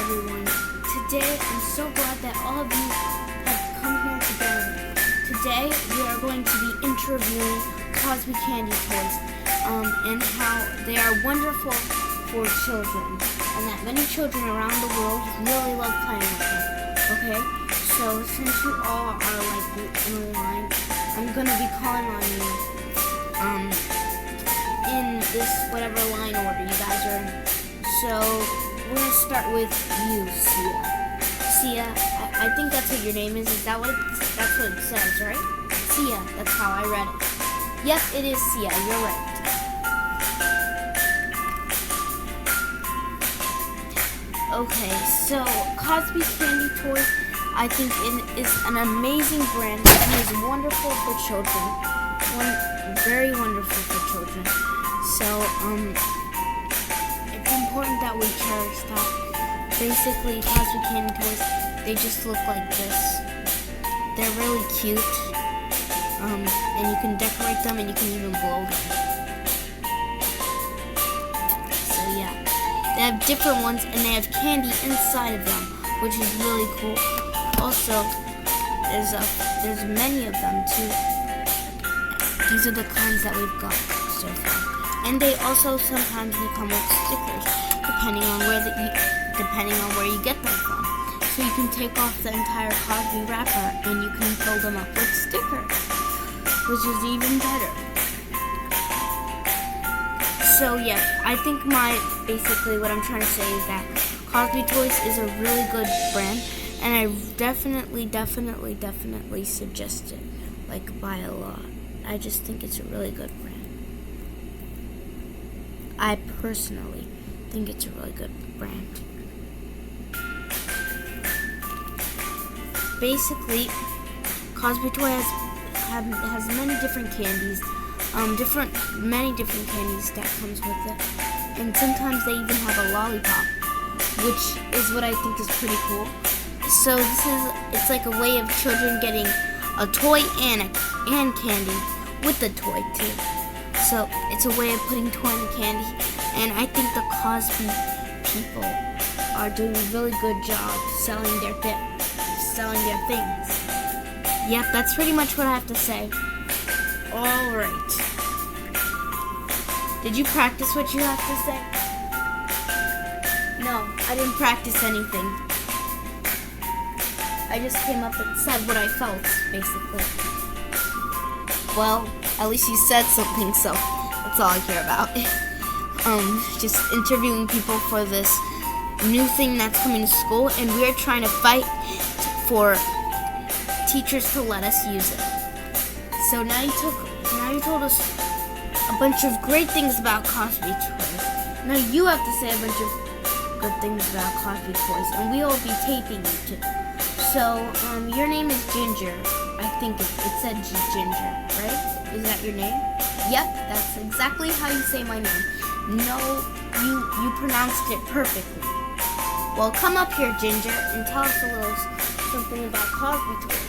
everyone. Today, I'm so glad that all of you have come here together. Today, we are going to be interviewing Cosby Candy Toys and how they are wonderful for children and that many children around the world really love playing with them. Okay, so since you all are like in a line, I'm going to be calling on you in this whatever line order you guys are in. So we're going to start with you, Sia. Sia, I think that's what your name is. Is that what that's what it says, right? Sia, that's how I read it. Yep, it is Sia, you're right. Okay, so Cosby Candy Toys, I think it is an amazing brand. It is wonderful for children. Very wonderful for children. So, it's important that we cherish that. Basically, Cosby Candy Toys, they just look like this. They're really cute. And you can decorate them and you can even blow them. So yeah, they have different ones and they have candy inside of them, which is really cool. Also, there's many of them too. These are the kinds that we've got so far. And they also sometimes come with stickers, depending on where you get them from. So you can take off the entire Cosby wrapper and you can fill them up with stickers, which is even better. So yeah, I think basically what I'm trying to say is that Cosby Toys is a really good brand, and I definitely suggest it, like by a lot. I just think it's a really good brand. I personally think it's a really good brand. Basically, Cosby Toys has many different candies, many different candies that comes with it, and sometimes they even have a lollipop, which is what I think is pretty cool. So it's like a way of children getting a toy and candy with the toy too. So it's a way of putting toy and candy, and I think the Cosby people are doing a really good job selling their things. Yep, that's pretty much what I have to say. Alright. Did you practice what you have to say? No, I didn't practice anything. I just came up and said what I felt, basically. Well, at least you said something, so that's all I care about. Just interviewing people for this new thing that's coming to school, and we're trying to fight for teachers to let us use it. So now you told us a bunch of great things about Cosby Toys. Now you have to say a bunch of good things about Cosby Toys, and we will be taping you too. So, your name is Ginger. I think it said Ginger, right? Is that your name? Yep, that's exactly how you say my name. No, you pronounced it perfectly. Well, come up here, Ginger, and tell us a little something about Cosby Toys.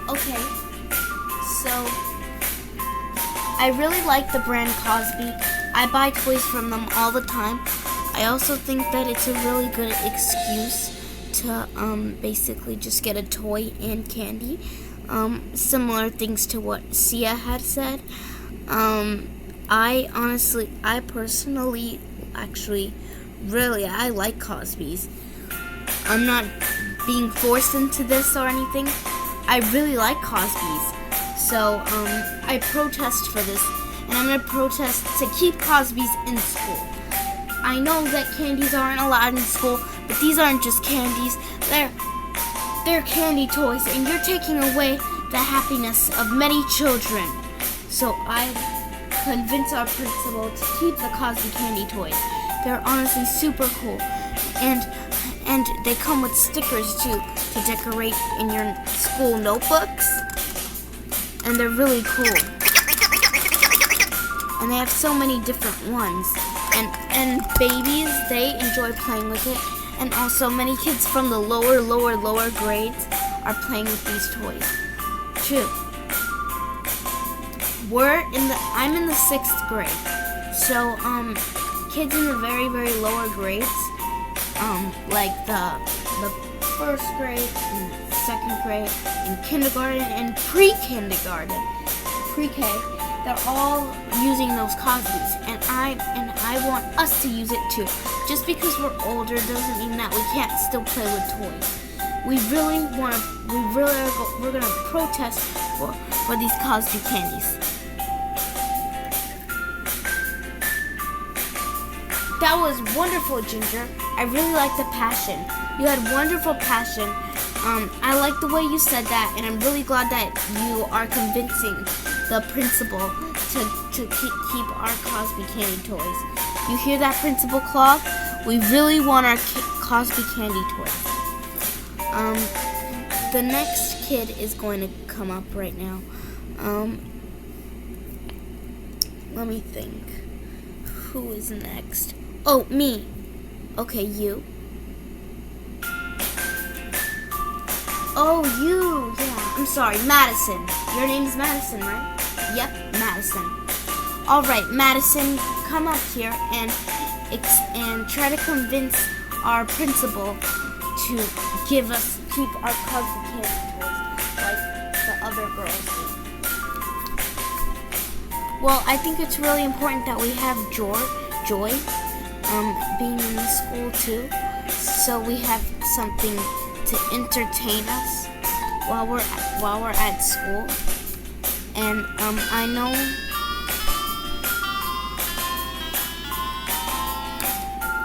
Okay, so I really like the brand Cosby. I buy toys from them all the time. I also think that it's a really good excuse to basically just get a toy and candy. Similar things to what Sia had said. I personally, I like Cosby's. I'm not being forced into this or anything. I really like Cosby's. So, I protest for this, and I'm going to protest to keep Cosby's in school. I know that candies aren't allowed in school, but these aren't just candies. They're candy toys, and you're taking away the happiness of many children. So I convince our principal to keep the Cosby Candy Toys. They're honestly super cool, and they come with stickers too to decorate in your school notebooks, and they're really cool. And they have so many different ones. And babies, they enjoy playing with it. And also many kids from the lower grades are playing with these toys too. I'm in the 6th grade. So kids in the very, very lower grades, like the first grade and second grade and kindergarten and pre-kindergarten, pre-K, they're all using those Cosbys, and I want us to use it too. Just because we're older doesn't mean that we can't still play with toys. We're gonna protest for these Cosby candies. That was wonderful, Ginger. I really like the passion. You had wonderful passion. I like the way you said that, and I'm really glad that you are convincing the principal to keep our Cosby candy toys. You hear that, Principal Claude? We really want our Cosby candy toys. The next kid is going to come up right now. Let me think. Who is next? Oh, me. Okay, you. Oh, you. Yeah, I'm sorry, Madison. Your name is Madison, right? Yep, Madison. All right, Madison, come up here and try to convince our principal to keep our Cosby candy toys like the other girls do. Well, I think it's really important that we have Joy being in the school too, so we have something to entertain us while we're at school. And I know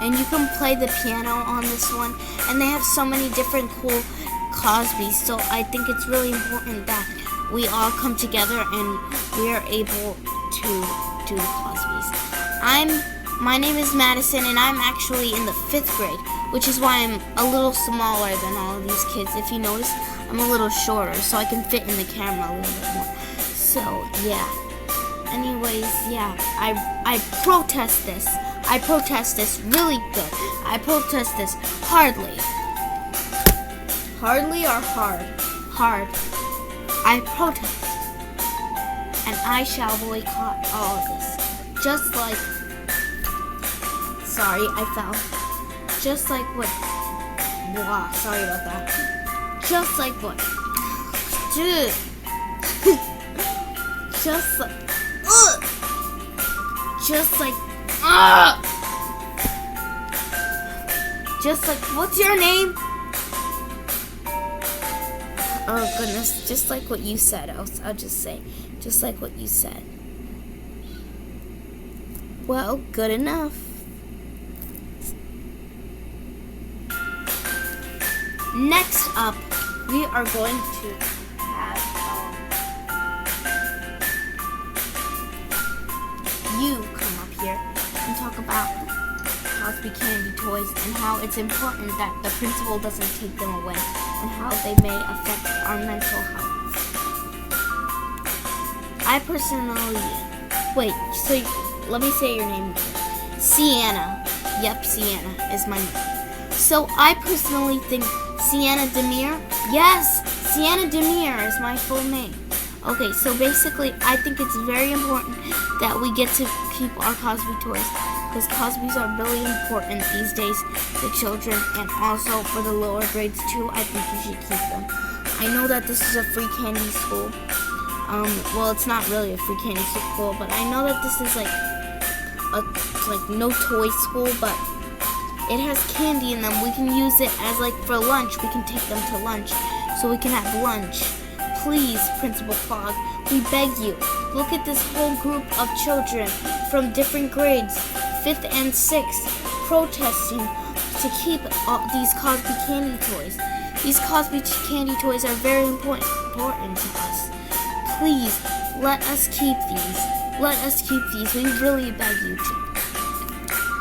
and you can play the piano on this one, and they have so many different cool Cosbys, so I think it's really important that we all come together and we are able to do the Cosbys. My name is Madison, and I'm actually in the 5th grade, which is why I'm a little smaller than all of these kids. If you notice, I'm a little shorter, so I can fit in the camera a little bit more. So, yeah. Anyways, yeah, I protest this. I protest this really good. I protest this hardly. Hardly or hard? Hard. I protest. And I shall boycott all of this. Just like... Sorry, I fell. Just like what... Blah, sorry about that. Just like what... Dude. Just like... Ugh. Just like... Just like... What's your name? Oh, goodness. Just like what you said. I'll just say. Just like what you said. Well, good enough. Next up, we are going to have you come up here and talk about Cosby candy toys and how it's important that the principal doesn't take them away and how they may affect our mental health. I personally... Wait, so let me say your name again. Sienna. Yep, Sienna is my name. So I personally think Sienna Demir? Yes, Sienna Demir is my full name. Okay, so basically, I think it's very important that we get to keep our Cosby toys, because Cosbys are really important these days to children, and also for the lower grades too. I think you should keep them. I know that this is a free candy school. Well, it's not really a free candy school, but I know that this is like no toy school, but it has candy in them. We can use it as like for lunch. We can take them to lunch so we can have lunch. Please, Principal Fogg, we beg you. Look at this whole group of children from different grades, 5th and 6th, protesting to keep these Cosby candy toys. These Cosby candy toys are very important to us. Please, let us keep these. Let us keep these. We really beg you to.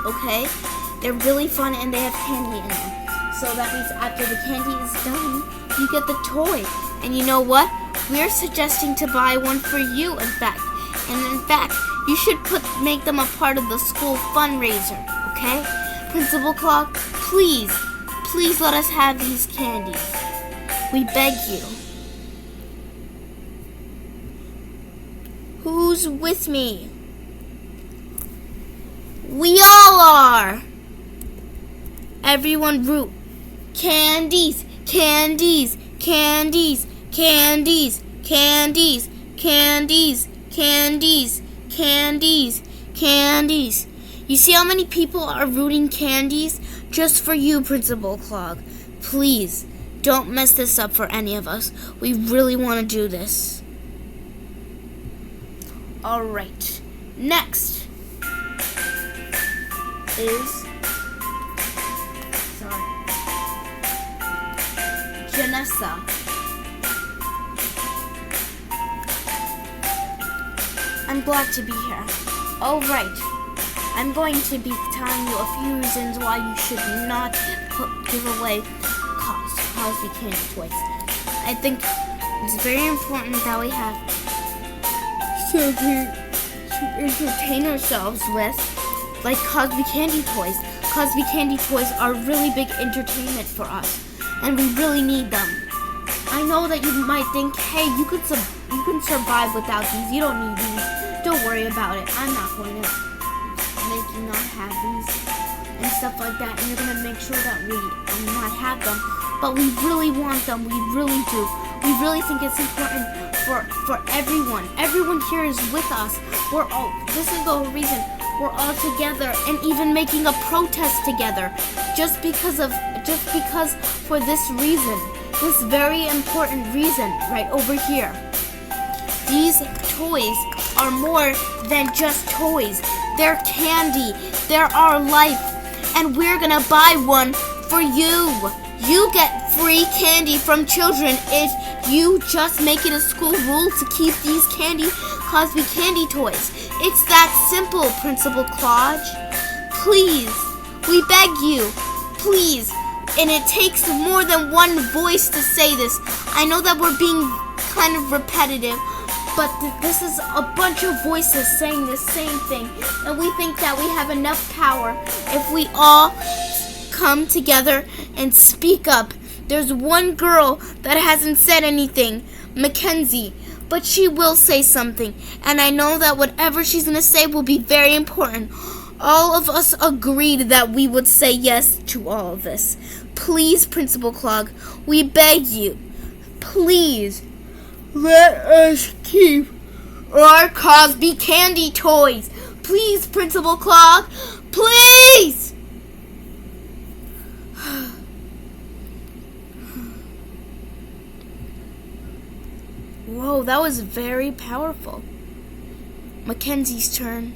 Okay? They're really fun and they have candy in them. So that means after the candy is done, you get the toy. And you know what? We're suggesting to buy one for you, in fact. And in fact, you should make them a part of the school fundraiser, okay? Principal Clock, please let us have these candies. We beg you. Who's with me? We all are. Everyone root. Candies, candies, candies, candies, candies, candies, candies, candies, candies. You see how many people are rooting candies? Just for you, Principal Clog. Please, don't mess this up for any of us. We really want to do this. Alright, next is Janessa. I'm glad to be here. Oh, right. I'm going to be telling you a few reasons why you should not give away Cosby Candy Toys. I think it's very important that we have something to entertain ourselves with, like Cosby Candy Toys. Cosby Candy Toys are really big entertainment for us, and we really need them. I know that you might think, hey, you can survive without these. You don't need these. Don't worry about it. I'm not going to make you not have these and stuff like that, and you're going to make sure that we not have them. But we really want them. We really do. We really think it's important for everyone. Everyone here is with us. This is the whole reason we're all together and even making a protest together. Just because for this reason. This very important reason right over here. These toys are more than just toys. They're candy. They're our life. And we're gonna buy one for you. You get free candy from children if you just make it a school rule to keep these Cosby Candy Toys. It's that simple, Principal Clodge. Please, we beg you, please. And it takes more than one voice to say this. I know that we're being kind of repetitive, but this is a bunch of voices saying the same thing. And we think that we have enough power if we all come together and speak up. There's one girl that hasn't said anything, Mackenzie, but she will say something. And I know that whatever she's going to say will be very important. All of us agreed that we would say yes to all of this. Please, Principal Clog, we beg you, please, let us keep our Cosby Candy Toys. Please, Principal Clog, please! Whoa, that was very powerful. Mackenzie's turn.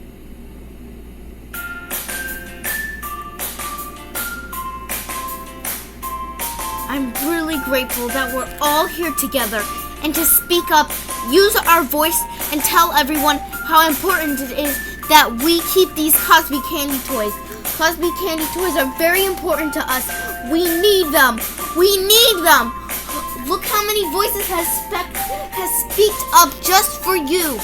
I'm really grateful that we're all here together and to speak up, use our voice, and tell everyone how important it is that we keep these Cosby Candy Toys. Cosby Candy Toys are very important to us. We need them. We need them. Look how many voices has speaked up just for you.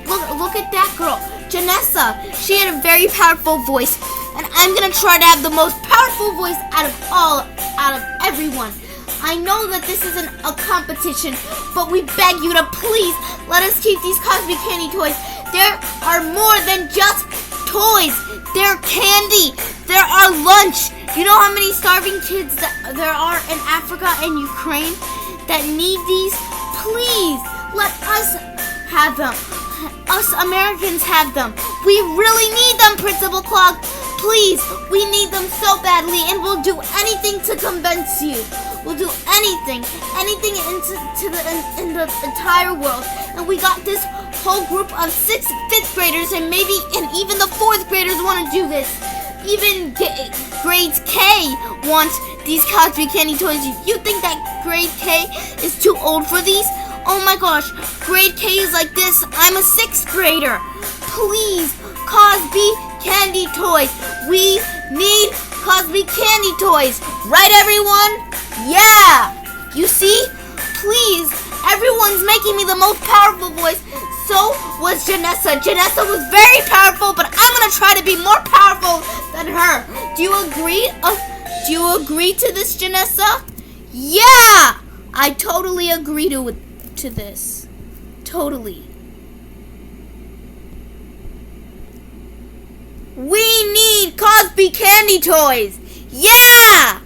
Look at that girl, Janessa. She had a very powerful voice, and I'm gonna try to have the most powerful voice out of everyone. I know that this isn't a competition, but we beg you to please let us keep these Cosby Candy Toys. There are more than just toys. They're candy. They're our lunch. You know how many starving kids there are in Africa and Ukraine that need these? Please, let us have them. Us Americans have them. We really need them, Principal Clog. Please, we need them so badly, and we'll do anything to convince you. We'll do anything in the entire world. And we got this whole group of 6th, 5th graders, and even the 4th graders want to do this. Even grades K want these Cosby Candy Toys. You think that grade K is too old for these? Oh my gosh, grade K is like this. I'm a 6th grader. Please, Cosby Candy Toys. We need Cosby Candy Toys. Right, everyone? Yeah. You see? Please, everyone's making me the most powerful voice. So was Janessa. Janessa was very powerful, but I'm going to try to be more powerful than her. Do you agree? Do you agree to this, Janessa? Yeah! I totally agree to this. Totally. We need Cosby candy toys! Yeah!